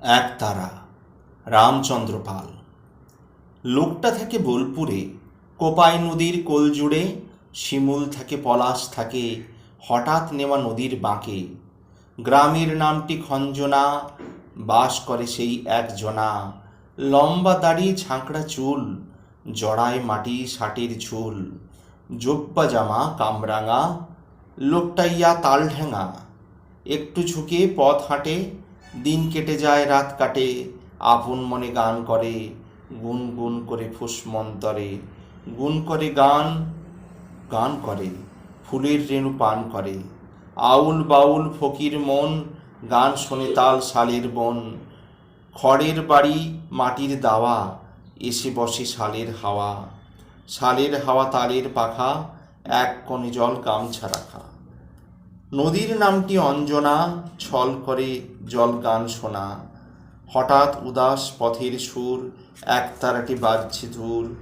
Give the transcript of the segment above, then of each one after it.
একতারা, রামচন্দ্র পাল। লোকটা থাকে বোলপুরে, কোপাই নদীর কোল জুড়ে। শিমুল থাকে, পলাশ থাকে, হঠাৎ নেওয়া নদীর বাঁকে। গ্রামের নামটি খঞ্জনা, বাস করে সেই একজনা। লম্বা দাড়ি, ঝাঁকড়া চুল, জড়ায় মাটি ষাটের ঝুল। জোব্বা জামা কামরাঙা, লোকটা ইয়া তালঢেঙা। একটু ঝুঁকে পথ হাঁটে, দিন কেটে যায় রাত কাটে। আপন মনে গান করে, গুন গুন করে ফুসমন্তরে। গুন করে গান, গান করে, ফুলের রেণু পান করে। আউল বাউল ফকির মন, গান শোনে তাল শালের বন। খড়ের বাড়ি, মাটির দাওয়া, এসে বসে শালের হাওয়া। শালের হাওয়া তালের পাখা, এক কোণে জল গামছা রাখা। নদীর নামটি অঞ্জনা, ছল করে জল গান শোনা। হঠাৎ উদাস পথের সুর, একতারাটি বাজছে দূর।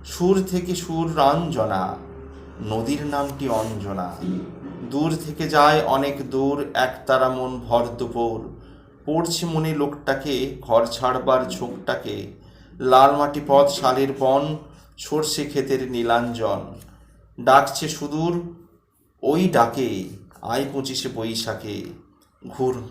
সুর থেকে সুর রঞ্জনা, নদীর নামটি অঞ্জনা। দূর থেকে যায় অনেক দূর, একতারা মন ভর দুপুর। পড়ছে মনে লোকটাকে, ঘর ছাড়বার ঝোঁকটাকে। লাল মাটি পথ, শালের বন, সর্ষে ক্ষেতের নীলাঞ্জন। ডাকছে সুদূর ওই ডাকে, আয় 25শে বৈশাখে। ঘুর